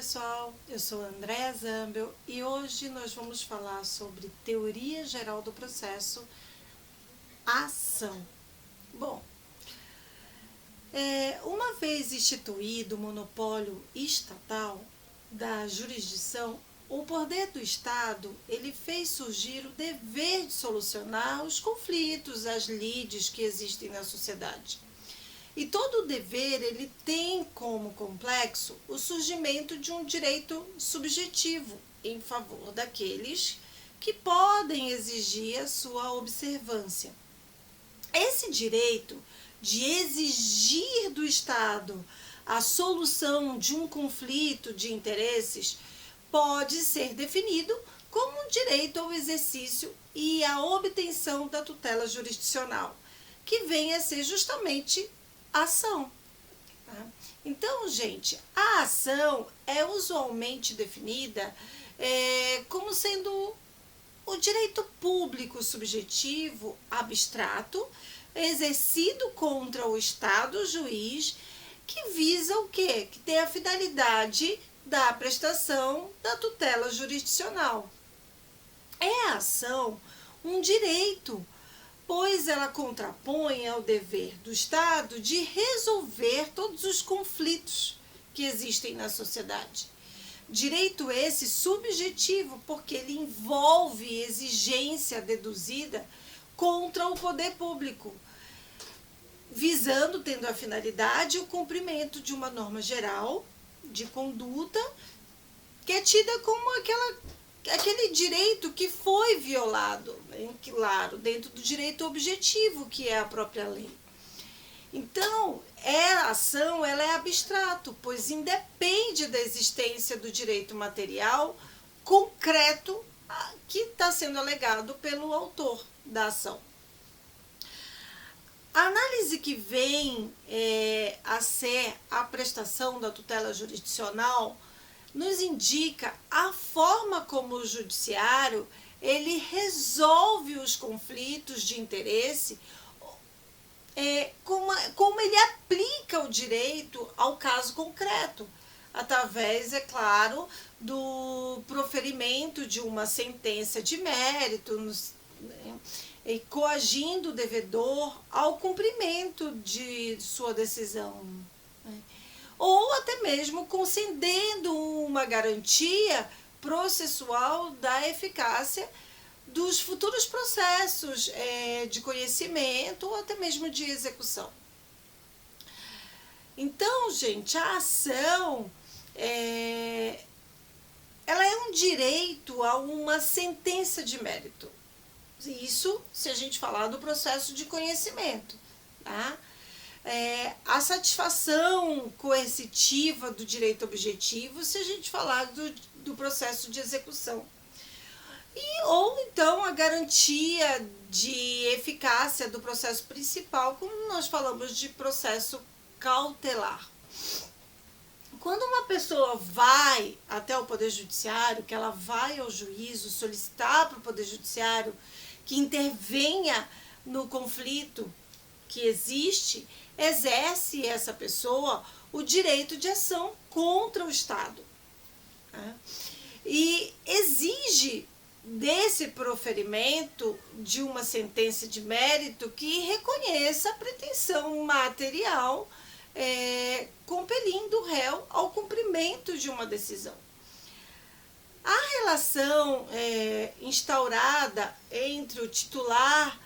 pessoal, eu sou Andréa Zambel e hoje nós vamos falar sobre teoria geral do processo, ação. Bom, uma vez instituído o monopólio estatal da jurisdição, o poder do Estado ele fez surgir o dever de solucionar os conflitos, as lides que existem na sociedade. E todo dever ele tem como complexo o surgimento de um direito subjetivo em favor daqueles que podem exigir a sua observância. Esse direito de exigir do Estado a solução de um conflito de interesses pode ser definido como um direito ao exercício e à obtenção da tutela jurisdicional, que vem a ser justamente ação. Então, gente, a ação é usualmente definida como sendo o direito público subjetivo abstrato exercido contra o Estado juiz que visa o quê? Que tem a finalidade da prestação da tutela jurisdicional. É a ação um direito, pois ela contrapõe ao dever do Estado de resolver todos os conflitos que existem na sociedade. Direito esse subjetivo, porque ele envolve exigência deduzida contra o poder público, visando, tendo a finalidade, o cumprimento de uma norma geral de conduta que é tida como aquele direito que foi violado, claro, dentro do direito objetivo, que é a própria lei. Então, a ação ela é abstrato, pois independe da existência do direito material concreto que está sendo alegado pelo autor da ação. A análise que vem a ser a prestação da tutela jurisdicional nos indica a forma como o judiciário ele resolve os conflitos de interesse, como ele aplica o direito ao caso concreto, através, é claro, do proferimento de uma sentença de mérito, e coagindo o devedor ao cumprimento de sua decisão, ou até mesmo concedendo uma garantia processual da eficácia dos futuros processos de conhecimento ou até mesmo de execução. Então, gente, a ação ela é um direito a uma sentença de mérito. Isso se a gente falar do processo de conhecimento, tá? A satisfação coercitiva do direito objetivo se a gente falar do processo de execução. Ou então a garantia de eficácia do processo principal, como nós falamos de processo cautelar. Quando uma pessoa vai até o Poder Judiciário, que ela vai ao juízo solicitar para o Poder Judiciário que intervenha no conflito que existe, exerce essa pessoa o direito de ação contra o Estado. E exige desse proferimento de uma sentença de mérito que reconheça a pretensão material, compelindo o réu ao cumprimento de uma decisão. A relação instaurada entre o titular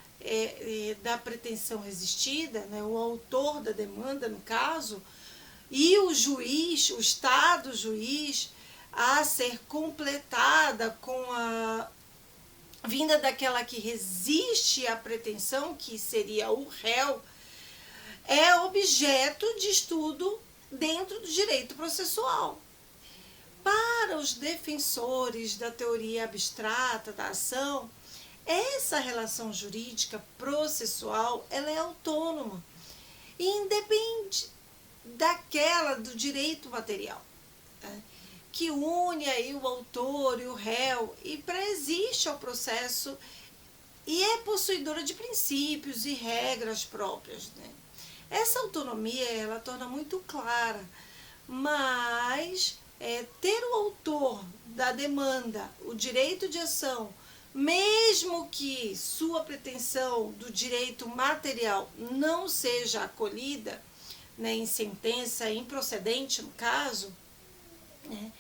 da pretensão resistida, né, o autor da demanda, no caso, e o juiz, o Estado juiz, a ser completada com a vinda daquela que resiste à pretensão, que seria o réu, é objeto de estudo dentro do direito processual. Para os defensores da teoria abstrata da ação, essa relação jurídica processual ela é autônoma e independe daquela do direito material, que une aí o autor e o réu e preexiste ao processo e é possuidora de princípios e regras próprias, né? Essa autonomia ela torna muito clara, mas ter o autor da demanda o direito de ação, mesmo que sua pretensão do direito material não seja acolhida, né, em sentença improcedente no caso, né,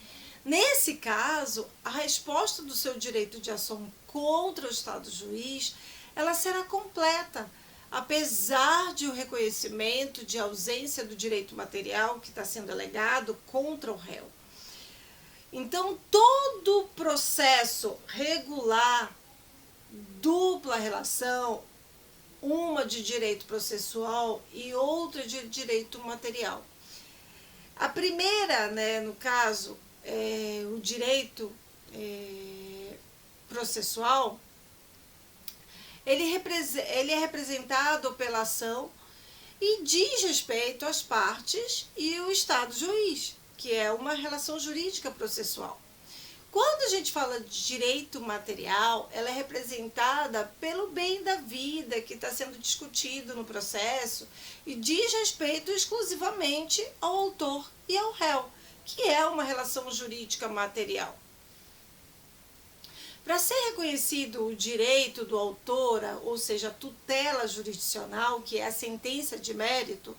nesse caso, a resposta do seu direito de ação contra o Estado juiz, ela será completa, apesar de o reconhecimento de ausência do direito material que está sendo alegado contra o réu. Então, todo processo regular, dupla relação, uma de direito processual e outra de direito material. A primeira, né, no caso, o direito processual, ele é representado pela ação e diz respeito às partes e o Estado juiz, que é uma relação jurídica processual. Quando a gente fala de direito material, ela é representada pelo bem da vida que está sendo discutido no processo e diz respeito exclusivamente ao autor e ao réu, que é uma relação jurídica material. Para ser reconhecido o direito do autor, ou seja, a tutela jurisdicional, que é a sentença de mérito,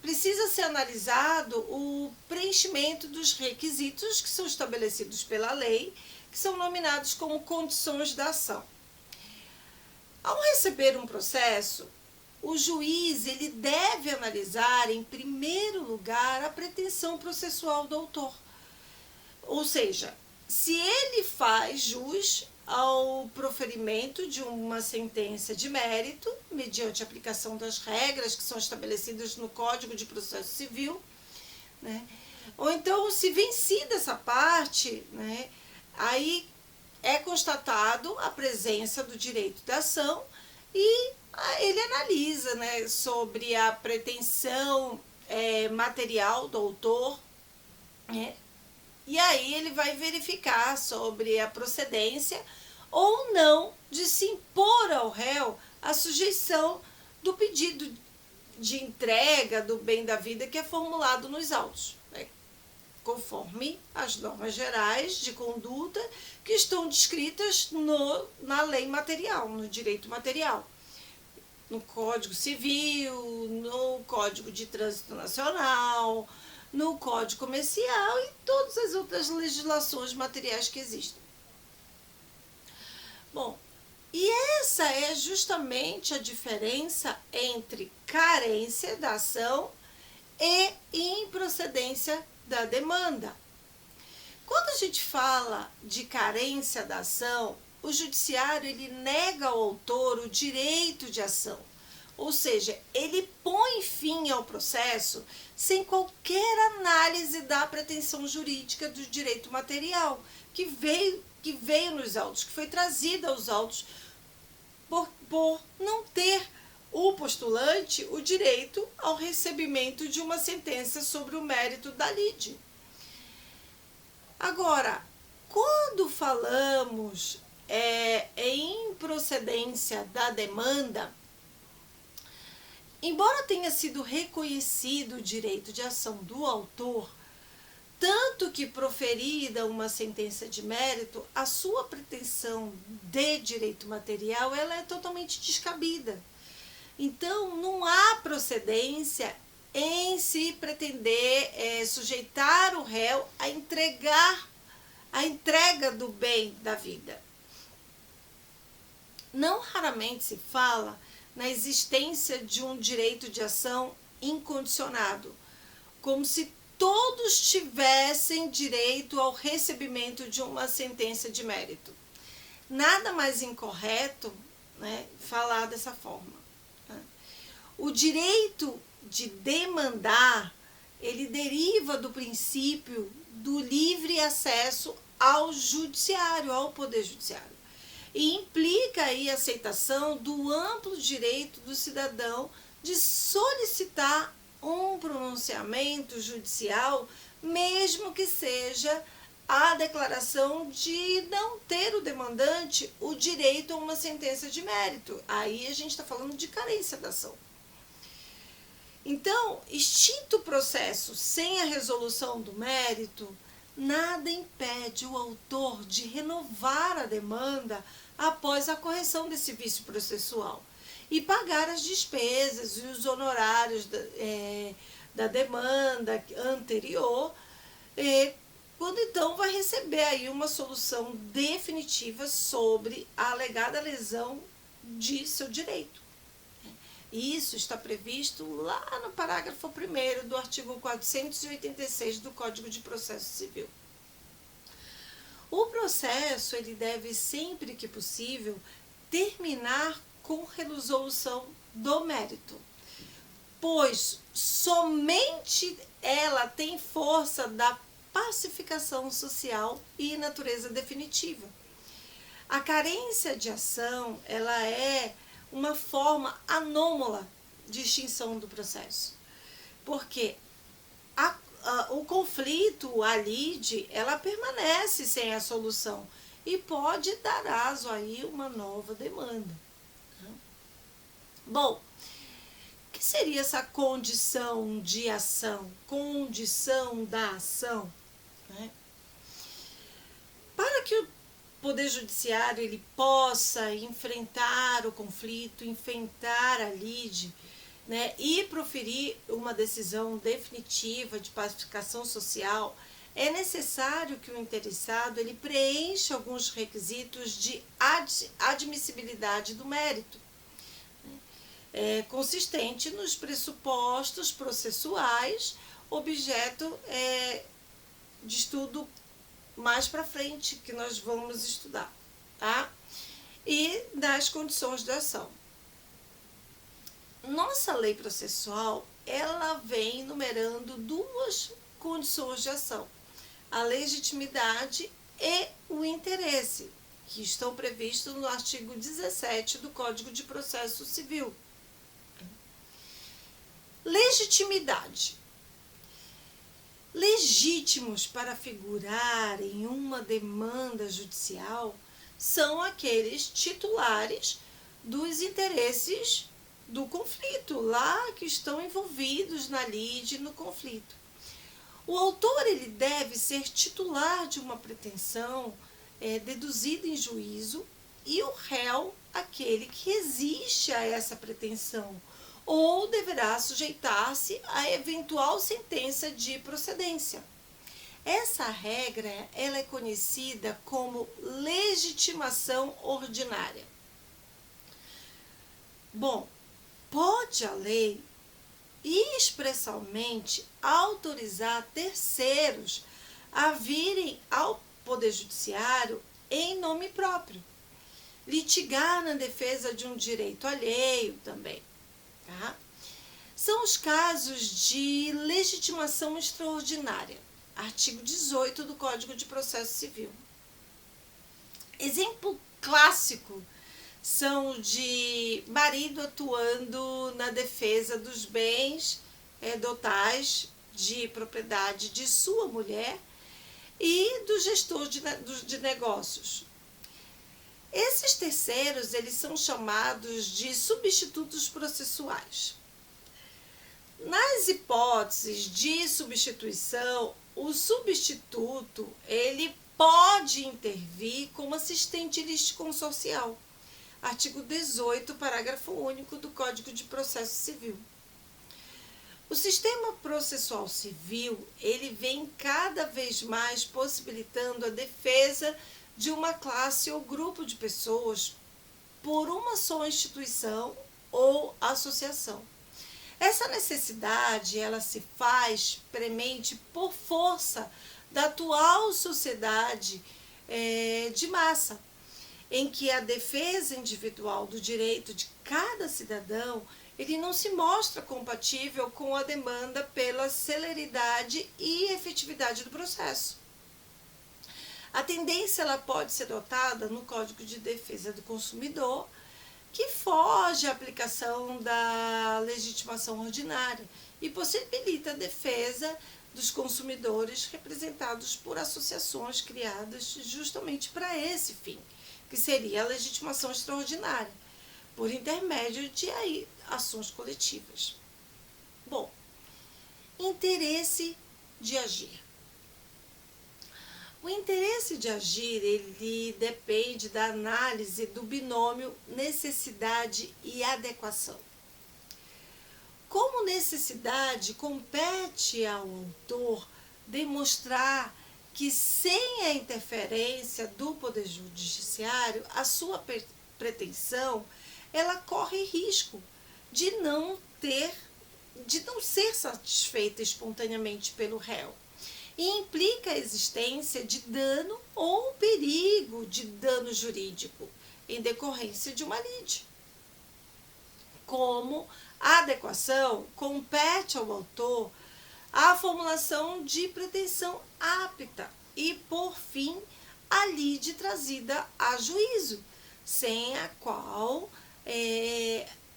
precisa ser analisado o preenchimento dos requisitos que são estabelecidos pela lei, que são nominados como condições da ação. Ao receber um processo, o juiz ele deve analisar, em primeiro lugar, a pretensão processual do autor. Ou seja, se ele faz jus ao proferimento de uma sentença de mérito, mediante a aplicação das regras que são estabelecidas no Código de Processo Civil, né? Ou então, se vencida essa parte, né, aí é constatado a presença do direito da ação e ele analisa, né, sobre a pretensão material do autor, né, e aí ele vai verificar sobre a procedência ou não de se impor ao réu a sujeição do pedido de entrega do bem da vida que é formulado nos autos, né, conforme as normas gerais de conduta que estão descritas na lei material, no direito material, no Código Civil, no Código de Trânsito Nacional, no Código Comercial e todas as outras legislações materiais que existem. Bom, e essa é justamente a diferença entre carência da ação e improcedência da demanda. Quando a gente fala de carência da ação, o judiciário ele nega ao autor o direito de ação. Ou seja, ele põe fim ao processo sem qualquer análise da pretensão jurídica do direito material que veio nos autos, que foi trazida aos autos por não ter o postulante o direito ao recebimento de uma sentença sobre o mérito da lide. Agora, quando falamos em improcedência da demanda, embora tenha sido reconhecido o direito de ação do autor, tanto que proferida uma sentença de mérito, a sua pretensão de direito material ela é totalmente descabida. Então, não há procedência em se pretender sujeitar o réu a entrega do bem da vida. Não raramente se fala na existência de um direito de ação incondicionado, como se todos tivessem direito ao recebimento de uma sentença de mérito. Nada mais incorreto, né, falar dessa forma. Né? O direito de demandar, ele deriva do princípio do livre acesso ao judiciário, ao poder judiciário. E implica aí a aceitação do amplo direito do cidadão de solicitar um pronunciamento judicial, mesmo que seja a declaração de não ter o demandante o direito a uma sentença de mérito. Aí a gente está falando de carência da ação. Então, extinto o processo sem a resolução do mérito, nada impede o autor de renovar a demanda após a correção desse vício processual e pagar as despesas e os honorários da demanda anterior, quando então vai receber aí uma solução definitiva sobre a alegada lesão de seu direito. Isso está previsto lá no parágrafo 1º do artigo 486 do Código de Processo Civil. O processo ele deve, sempre que possível, terminar com resolução do mérito, pois somente ela tem força da pacificação social e natureza definitiva. A carência de ação, ela é uma forma anômala de extinção do processo, porque o conflito, a lide, ela permanece sem a solução e pode dar aso aí uma nova demanda. Bom, o que seria essa condição de ação, condição da ação? Para que o Poder Judiciário ele possa enfrentar o conflito, enfrentar a lide, e proferir uma decisão definitiva de pacificação social, é necessário que o interessado ele preencha alguns requisitos de admissibilidade do mérito, consistente nos pressupostos processuais, objeto de estudo mais para frente, que nós vamos estudar, tá? E das condições de ação. Nossa lei processual, ela vem enumerando duas condições de ação: a legitimidade e o interesse, que estão previstos no artigo 17 do Código de Processo Civil. Legitimidade. Legítimos para figurar em uma demanda judicial são aqueles titulares dos interesses do conflito, lá que estão envolvidos na lide, no conflito. O autor ele deve ser titular de uma pretensão deduzida em juízo, e o réu aquele que resiste a essa pretensão, ou deverá sujeitar-se a eventual sentença de procedência. Essa regra ela é conhecida como legitimação ordinária. Bom, pode a lei expressamente autorizar terceiros a virem ao Poder Judiciário em nome próprio, litigar na defesa de um direito alheio também. Tá? São os casos de legitimação extraordinária, artigo 18 do Código de Processo Civil. Exemplo clássico são de marido atuando na defesa dos bens totais de propriedade de sua mulher e do gestor de negócios. Esses terceiros eles são chamados de substitutos processuais. Nas hipóteses de substituição, o substituto ele pode intervir como assistente litisconsorcial. Artigo 18, parágrafo único do Código de Processo Civil. O sistema processual civil ele vem cada vez mais possibilitando a defesa de uma classe ou grupo de pessoas por uma só instituição ou associação. Essa necessidade ela se faz premente por força da atual sociedade de massa, em que a defesa individual do direito de cada cidadão ele não se mostra compatível com a demanda pela celeridade e efetividade do processo. A tendência ela pode ser adotada no Código de Defesa do Consumidor, que foge à aplicação da legitimação ordinária e possibilita a defesa dos consumidores representados por associações criadas justamente para esse fim, que seria a legitimação extraordinária, por intermédio de ações coletivas. Bom, interesse de agir. O interesse de agir, ele depende da análise do binômio necessidade e adequação. Como necessidade, compete ao autor demonstrar que, sem a interferência do Poder Judiciário, a sua pretensão, ela corre risco de não ser satisfeita espontaneamente pelo réu, e implica a existência de dano ou perigo de dano jurídico em decorrência de uma lide. Como a adequação, compete ao autor a formulação de pretensão apta e, por fim, a lide trazida a juízo, sem a qual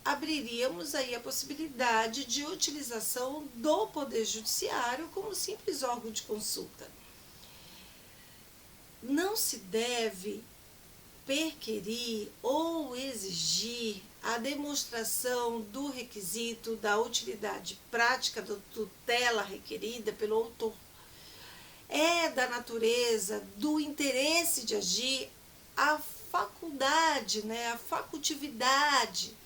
abriríamos aí a possibilidade de utilização do Poder Judiciário como simples órgão de consulta. Não se deve perquirir ou exigir a demonstração do requisito da utilidade prática da tutela requerida pelo autor. É da natureza do interesse de agir a faculdade, a facultividade,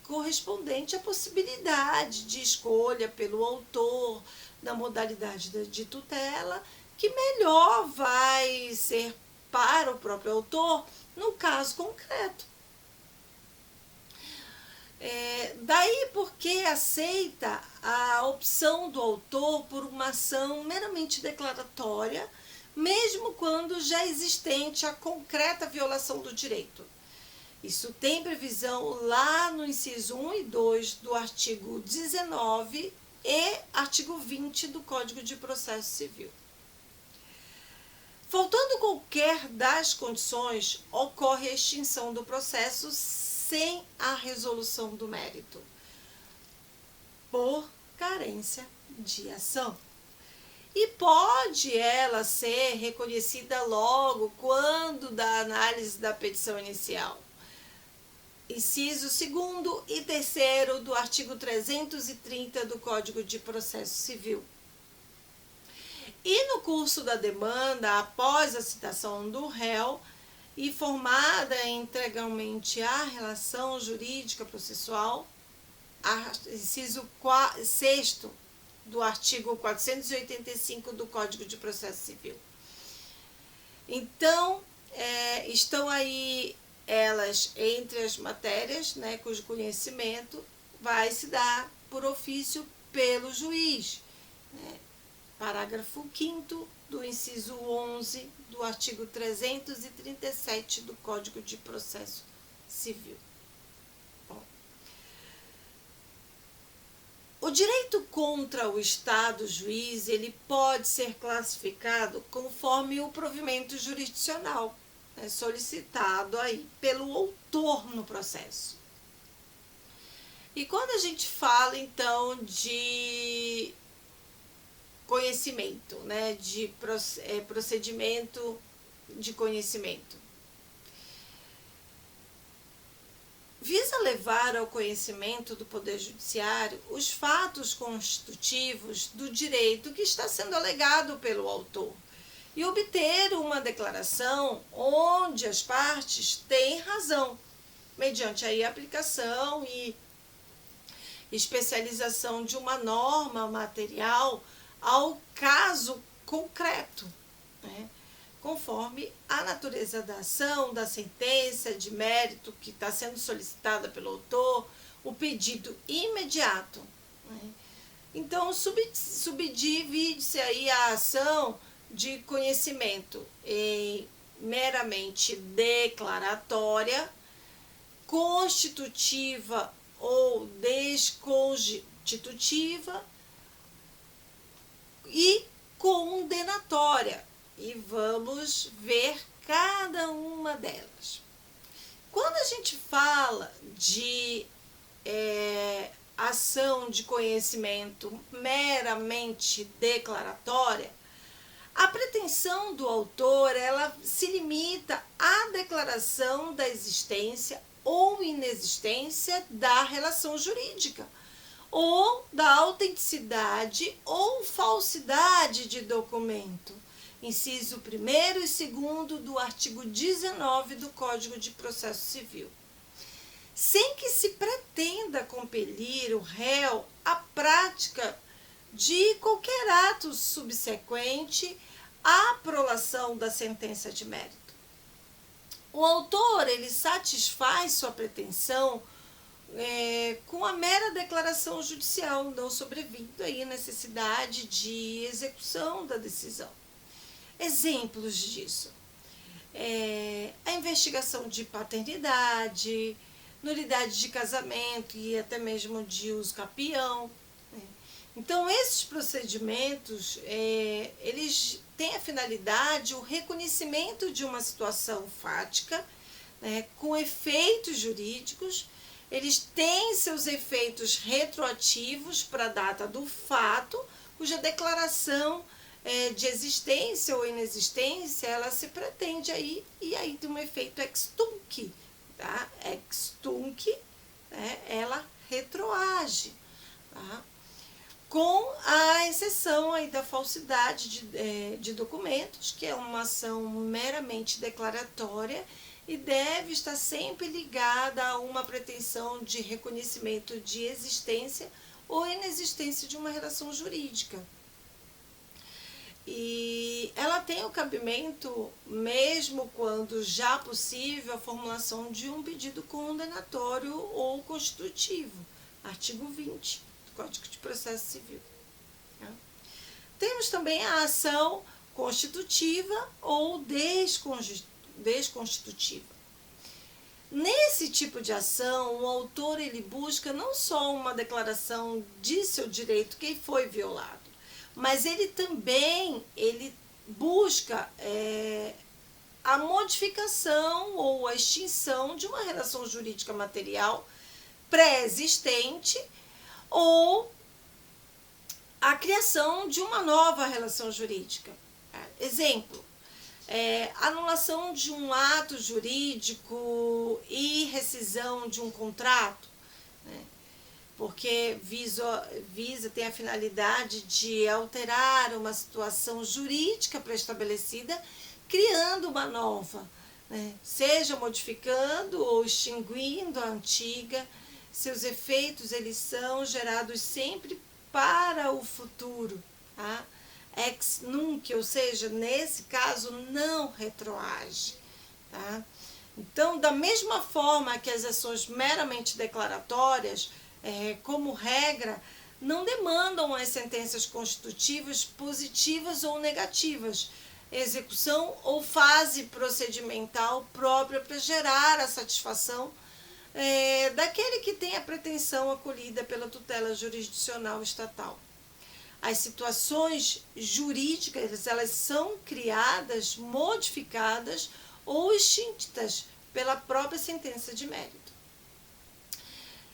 correspondente à possibilidade de escolha pelo autor da modalidade de tutela que melhor vai ser para o próprio autor no caso concreto. Daí porque aceita a opção do autor por uma ação meramente declaratória, mesmo quando já existente a concreta violação do direito. Isso tem previsão lá no inciso 1 e 2 do artigo 19 e artigo 20 do Código de Processo Civil. Faltando qualquer das condições, ocorre a extinção do processo sem a resolução do mérito, por carência de ação. E pode ela ser reconhecida logo quando da análise da petição inicial. Inciso 2º e 3º do artigo 330 do Código de Processo Civil. E no curso da demanda, após a citação do réu e formada integralmente a relação jurídica processual, inciso 6º do artigo 485 do Código de Processo Civil. Então, estão aí elas entre as matérias, cujo conhecimento vai se dar por ofício pelo juiz. Parágrafo 5º do inciso 11 do artigo 337 do Código de Processo Civil. O direito contra o Estado juiz, ele pode ser classificado conforme o provimento jurisdicional, solicitado aí pelo autor no processo. E quando a gente fala, então, de conhecimento, de procedimento de conhecimento, visa levar ao conhecimento do Poder Judiciário os fatos constitutivos do direito que está sendo alegado pelo autor e obter uma declaração onde as partes têm razão, mediante aí a aplicação e especialização de uma norma material ao caso concreto, conforme a natureza da ação, da sentença de mérito que está sendo solicitada pelo autor, o pedido imediato. Então, subdivide-se aí a ação de conhecimento em meramente declaratória, constitutiva ou desconstitutiva e condenatória. E vamos ver cada uma delas. Quando a gente fala de ação de conhecimento meramente declaratória, a pretensão do autor, ela se limita à declaração da existência ou inexistência da relação jurídica, ou da autenticidade ou falsidade de documento. Inciso 1º e 2º do artigo 19 do Código de Processo Civil. Sem que se pretenda compelir o réu à prática de qualquer ato subsequente à prolação da sentença de mérito. O autor, ele satisfaz sua pretensão com a mera declaração judicial, não sobrevindo aí necessidade de execução da decisão. Exemplos disso: a investigação de paternidade, nulidade de casamento e até mesmo de uso capião. Então, esses procedimentos, eles têm a finalidade o reconhecimento de uma situação fática, com efeitos jurídicos. Eles têm seus efeitos retroativos para a data do fato, cuja declaração de existência ou inexistência, ela se pretende aí, e aí tem um efeito ex tunc, tá? Ex tunc, ela retroage, tá? Com a exceção aí da falsidade de documentos, que é uma ação meramente declaratória e deve estar sempre ligada a uma pretensão de reconhecimento de existência ou inexistência de uma relação jurídica. E ela tem o cabimento mesmo quando já possível a formulação de um pedido condenatório ou constitutivo, artigo 20 do Código de Processo Civil. Temos também a ação constitutiva ou desconstitutiva. Nesse tipo de ação, o autor ele busca não só uma declaração de seu direito que foi violado, mas ele também busca a modificação ou a extinção de uma relação jurídica material pré-existente ou a criação de uma nova relação jurídica. Exemplo: anulação de um ato jurídico e rescisão de um contrato, porque tem a finalidade de alterar uma situação jurídica pré-estabelecida, criando uma nova, seja modificando ou extinguindo a antiga. Seus efeitos eles são gerados sempre para o futuro, tá? Ex nunc, ou seja, nesse caso não retroage, tá? Então, da mesma forma que as ações meramente declaratórias, como regra, não demandam as sentenças constitutivas positivas ou negativas, execução ou fase procedimental própria para gerar a satisfação daquele que tem a pretensão acolhida pela tutela jurisdicional estatal. As situações jurídicas, elas são criadas, modificadas ou extintas pela própria sentença de mérito.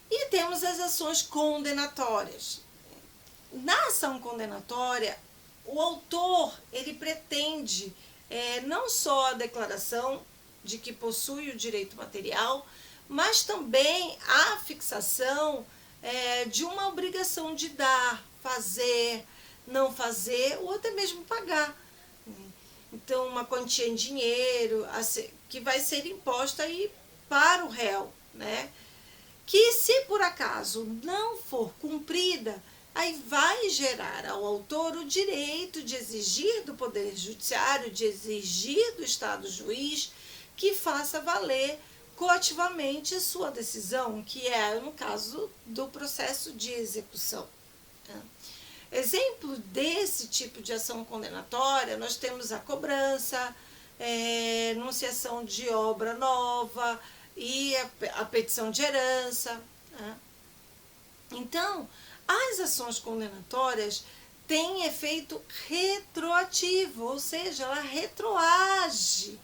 E temos as ações condenatórias. Na ação condenatória, o autor ele pretende não só a declaração de que possui o direito material, mas também a fixação de uma obrigação de dar, fazer, não fazer ou até mesmo pagar. Então, uma quantia em dinheiro que vai ser imposta aí para o réu, que se por acaso não for cumprida, aí vai gerar ao autor o direito de exigir do Poder Judiciário, de exigir do Estado juiz, que faça valer coativamente a sua decisão, que é no caso do processo de execução. Exemplo desse tipo de ação condenatória, nós temos a cobrança, enunciação de obra nova e a petição de herança. Então, as ações condenatórias têm efeito retroativo, ou seja, ela retroage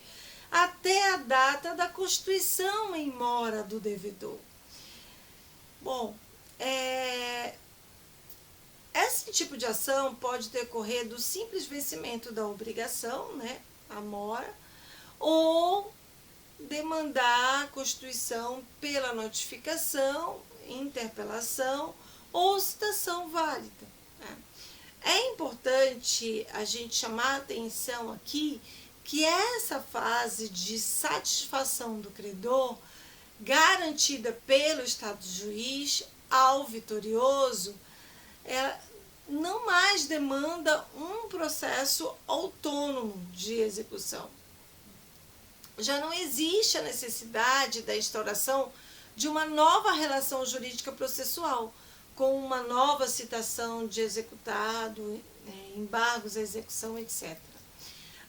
até a data da constituição em mora do devedor. Bom, esse tipo de ação pode decorrer do simples vencimento da obrigação, a mora, ou demandar a constituição pela notificação, interpelação ou citação válida. Né? É importante a gente chamar a atenção aqui que essa fase de satisfação do credor, garantida pelo Estado juiz ao vitorioso, não mais demanda um processo autônomo de execução. Já não existe a necessidade da instauração de uma nova relação jurídica processual, com uma nova citação de executado, embargos à execução, etc.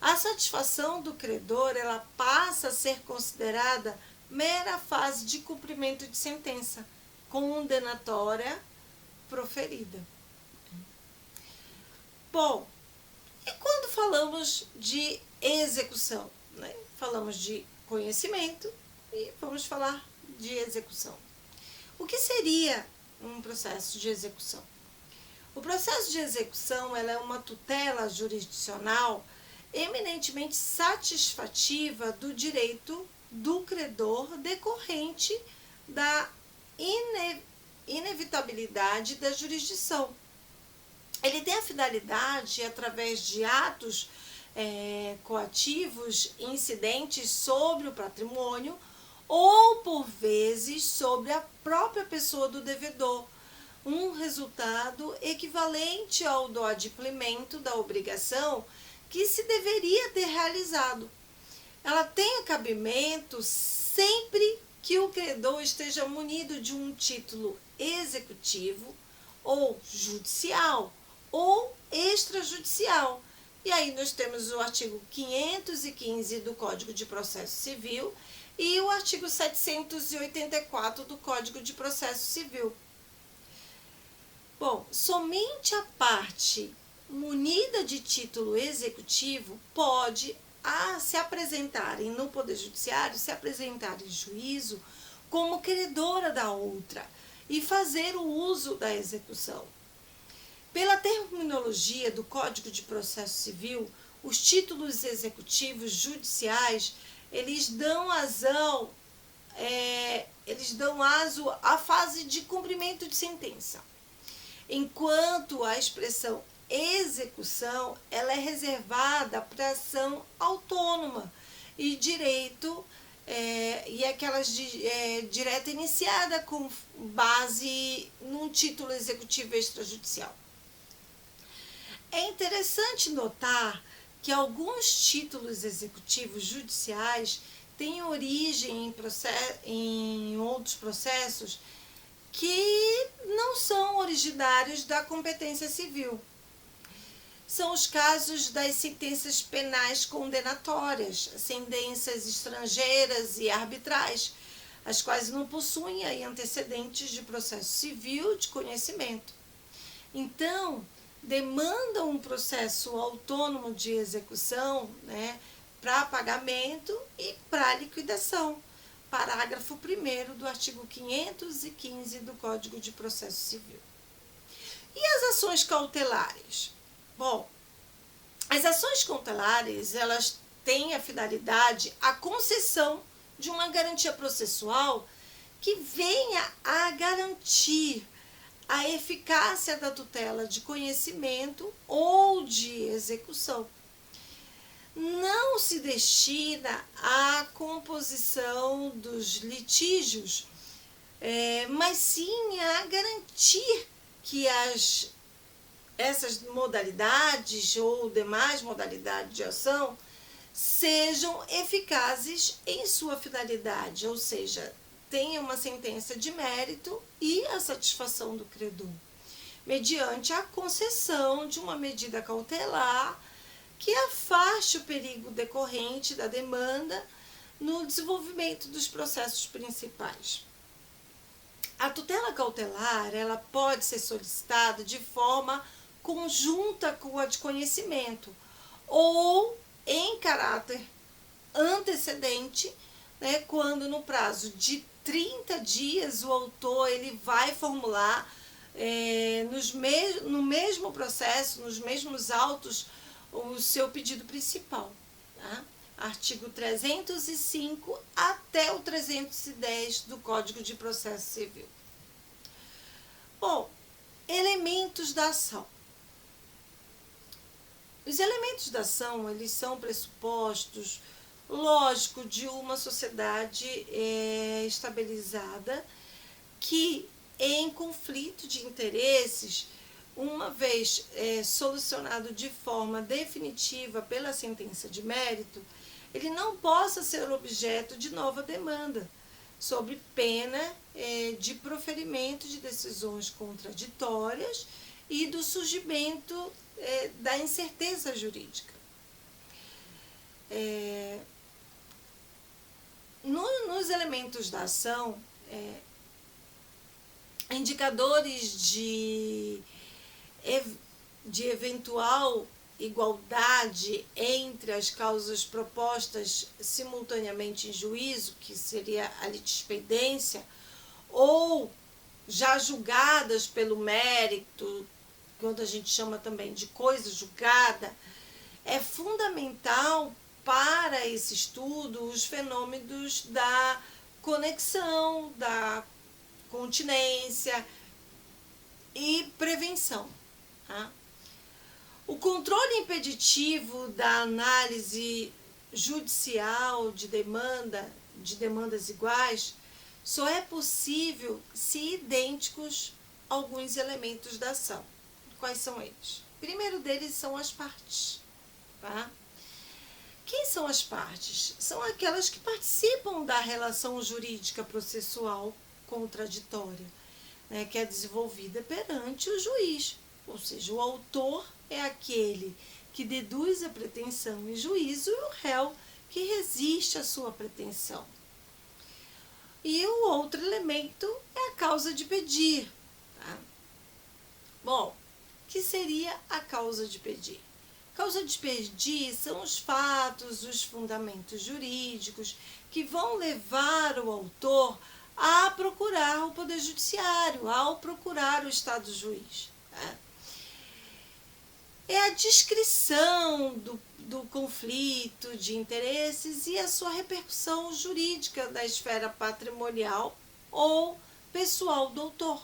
A satisfação do credor ela passa a ser considerada mera fase de cumprimento de sentença condenatória proferida. Bom, e quando falamos de execução? Né? Falamos de conhecimento e vamos falar de execução. O que seria um processo de execução? O processo de execução ela é uma tutela jurisdicional eminentemente satisfativa do direito do credor decorrente da inevitabilidade da jurisdição. Ele tem a finalidade, através de atos coativos incidentes sobre o patrimônio ou, por vezes, sobre a própria pessoa do devedor, um resultado equivalente ao do adimplemento da obrigação que se deveria ter realizado. Ela tem cabimento sempre que o credor esteja munido de um título executivo ou judicial ou extrajudicial. E aí nós temos o artigo 515 do Código de Processo Civil e o artigo 784 do Código de Processo Civil. Bom, somente a parte munida de título executivo pode se apresentarem no Poder Judiciário, se apresentar em juízo como credora da outra e fazer o uso da execução. Pela terminologia do Código de Processo Civil, os títulos executivos judiciais, eles dão aso à fase de cumprimento de sentença, enquanto a expressão execução ela é reservada para ação autônoma e direito e aquelas direta iniciada com base num título executivo extrajudicial. É interessante notar que alguns títulos executivos judiciais têm origem em outros processos que não são originários da competência civil. São os casos das sentenças penais condenatórias, sentenças estrangeiras e arbitrais, as quais não possuem aí antecedentes de processo civil de conhecimento. Então, demandam um processo autônomo de execução, para pagamento e para liquidação. Parágrafo 1º do artigo 515 do Código de Processo Civil. E as ações cautelares? Bom, as ações cautelares, elas têm a finalidade, a concessão de uma garantia processual que venha a garantir a eficácia da tutela de conhecimento ou de execução. Não se destina à composição dos litígios, mas sim a garantir que essas modalidades ou demais modalidades de ação sejam eficazes em sua finalidade, ou seja, tenha uma sentença de mérito e a satisfação do credor, mediante a concessão de uma medida cautelar que afaste o perigo decorrente da demanda no desenvolvimento dos processos principais. A tutela cautelar ela pode ser solicitada de forma conjunta com a de conhecimento ou em caráter antecedente, quando no prazo de 30 dias o autor ele vai formular no mesmo processo, nos mesmos autos, o seu pedido principal. Tá? Artigo 305 até o 310 do Código de Processo Civil. Bom, Elementos da ação. Os elementos da ação, eles são pressupostos, lógico, de uma sociedade estabilizada que, em conflito de interesses, uma vez solucionado de forma definitiva pela sentença de mérito, ele não possa ser objeto de nova demanda, sob pena de proferimento de decisões contraditórias e do surgimento da incerteza jurídica. Nos elementos da ação, indicadores de eventual igualdade entre as causas propostas simultaneamente em juízo, que seria a litispendência, ou já julgadas pelo mérito, quando a gente chama também de coisa julgada, é fundamental para esse estudo os fenômenos da conexão, da continência e prevenção. Tá? O controle impeditivo da análise judicial de demandas iguais, só é possível se idênticos alguns elementos da ação. Quais são eles? O primeiro deles são as partes. Tá? Quem são as partes? São aquelas que participam da relação jurídica processual contraditória, né, que é desenvolvida perante o juiz. Ou seja, o autor é aquele que deduz a pretensão em juízo e o réu que resiste à sua pretensão. E o outro elemento é a causa de pedir. Tá? Bom, o que seria a causa de pedir? Causa de pedir são os fatos, os fundamentos jurídicos que vão levar o autor a procurar o Poder Judiciário, ao procurar o Estado juiz. Tá? É a descrição do conflito de interesses e a sua repercussão jurídica da esfera patrimonial ou pessoal do autor.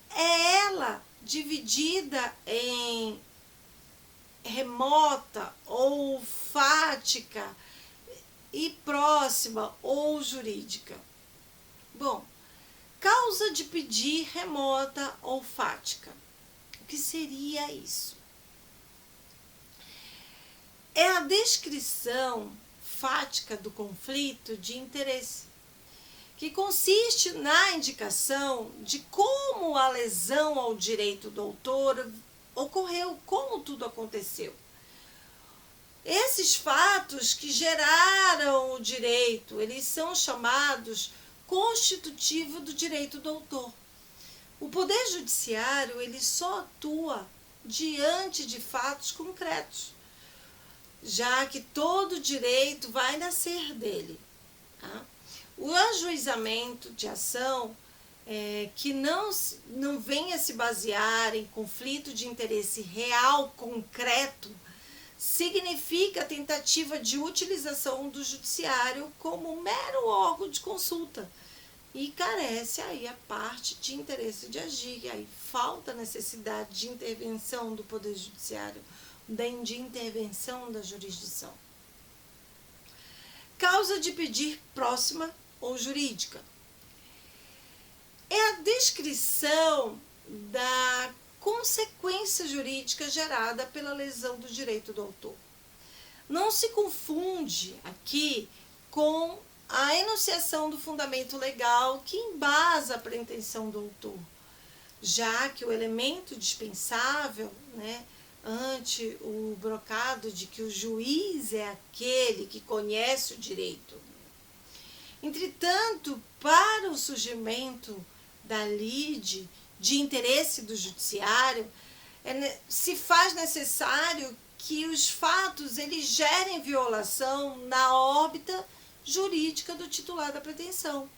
É ela dividida em remota ou fática e próxima ou jurídica. Bom, causa de pedir remota ou fática. O que seria isso? É a descrição fática do conflito de interesse, que consiste na indicação de como a lesão ao direito do autor ocorreu, como tudo aconteceu. Esses fatos que geraram o direito, eles são chamados constitutivo do direito do autor. O Poder Judiciário, ele só atua diante de fatos concretos, já que todo direito vai nascer dele. Tá? O ajuizamento de ação que não venha se basear em conflito de interesse real, concreto, significa a tentativa de utilização do judiciário como um mero órgão de consulta e carece aí a parte de interesse de agir, e aí falta a necessidade de intervenção do Poder Judiciário, de intervenção da jurisdição. Causa de pedir próxima ou jurídica. É a descrição da consequência jurídica gerada pela lesão do direito do autor. Não se confunde aqui com a enunciação do fundamento legal que embasa a pretensão do autor, já que o elemento dispensável, né, ante o brocado de que o juiz é aquele que conhece o direito. Entretanto, para o surgimento da lide de interesse do judiciário, se faz necessário que os fatos eles gerem violação na órbita jurídica do titular da pretensão.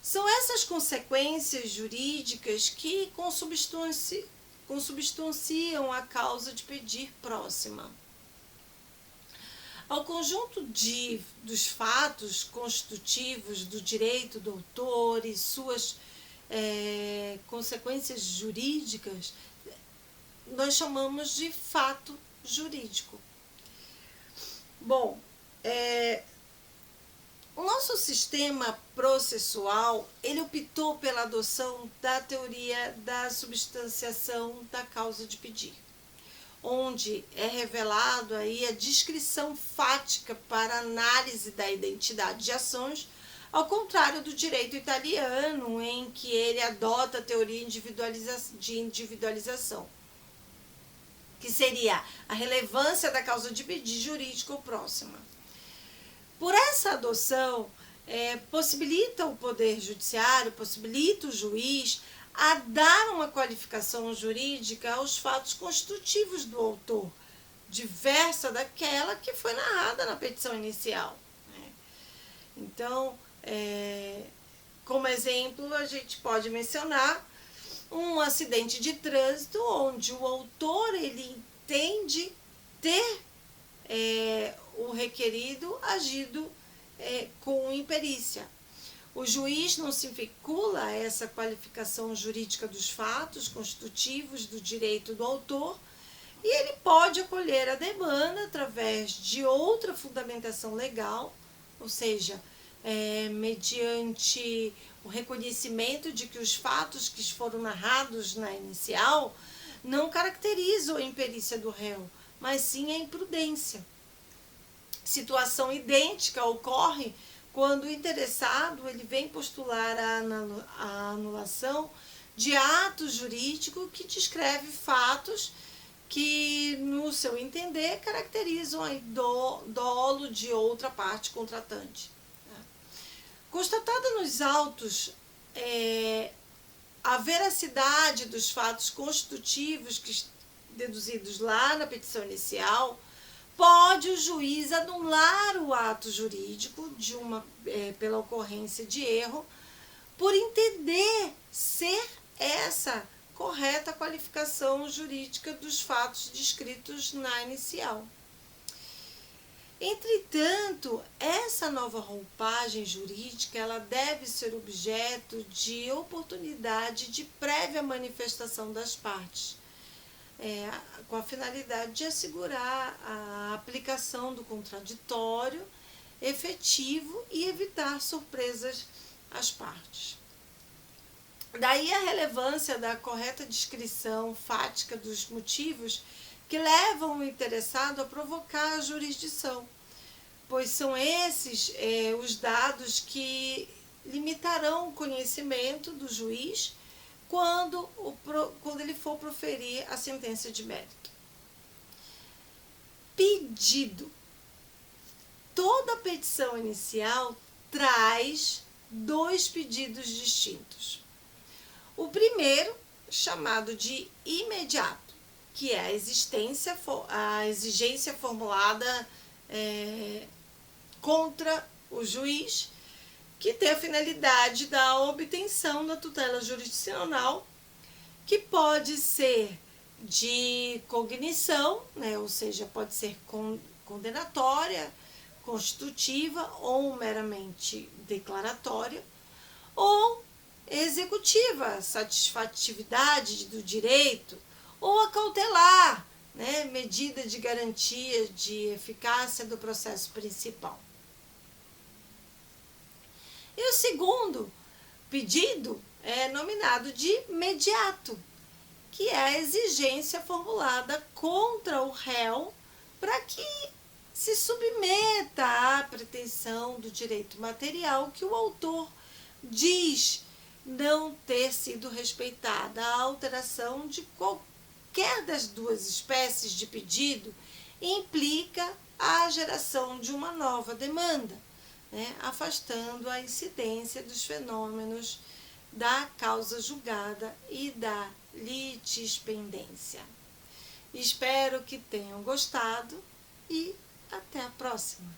São essas consequências jurídicas que consubstanciam a causa de pedir próxima. Ao conjunto dos fatos constitutivos do direito do autor e suas consequências jurídicas, nós chamamos de fato jurídico. Bom, o nosso sistema processual, ele optou pela adoção da teoria da substanciação da causa de pedir, onde é revelado aí a descrição fática para análise da identidade de ações, ao contrário do direito italiano, em que ele adota a teoria de individualização, que seria a relevância da causa de pedir jurídica ou próxima. Por essa adoção, possibilita o Poder Judiciário, possibilita o juiz a dar uma qualificação jurídica aos fatos constitutivos do autor, diversa daquela que foi narrada na petição inicial. Então, como exemplo, a gente pode mencionar um acidente de trânsito onde o autor ele entende ter o requerido agido com imperícia. O juiz não se vincula a essa qualificação jurídica dos fatos constitutivos do direito do autor e ele pode acolher a demanda através de outra fundamentação legal, ou seja, mediante o reconhecimento de que os fatos que foram narrados na inicial não caracterizam a imperícia do réu, mas sim a imprudência. Situação idêntica ocorre quando o interessado ele vem postular a anulação de ato jurídico que descreve fatos que, no seu entender, caracterizam o dolo de outra parte contratante. Constatada nos autos a veracidade dos fatos constitutivos deduzidos lá na petição inicial, pode o juiz anular o ato jurídico pela ocorrência de erro, por entender ser essa correta qualificação jurídica dos fatos descritos na inicial. Entretanto, essa nova roupagem jurídica ela deve ser objeto de oportunidade de prévia manifestação das partes, com a finalidade de assegurar a aplicação do contraditório efetivo e evitar surpresas às partes. Daí a relevância da correta descrição fática dos motivos que levam o interessado a provocar a jurisdição, pois são esses os dados que limitarão o conhecimento do juiz quando ele for proferir a sentença de mérito. Pedido. Toda petição inicial traz 2 pedidos distintos. O primeiro, chamado de imediato, que é a exigência formulada contra o juiz, que tem a finalidade da obtenção da tutela jurisdicional, que pode ser de cognição, ou seja, pode ser condenatória, constitutiva ou meramente declaratória, ou executiva, satisfatividade do direito, ou a cautelar, medida de garantia de eficácia do processo principal. E o segundo pedido é nominado de mediato, que é a exigência formulada contra o réu para que se submeta à pretensão do direito material que o autor diz não ter sido respeitada. A alteração de qualquer das 2 espécies de pedido implica a geração de uma nova demanda, afastando a incidência dos fenômenos da causa julgada e da litispendência. Espero que tenham gostado e até a próxima!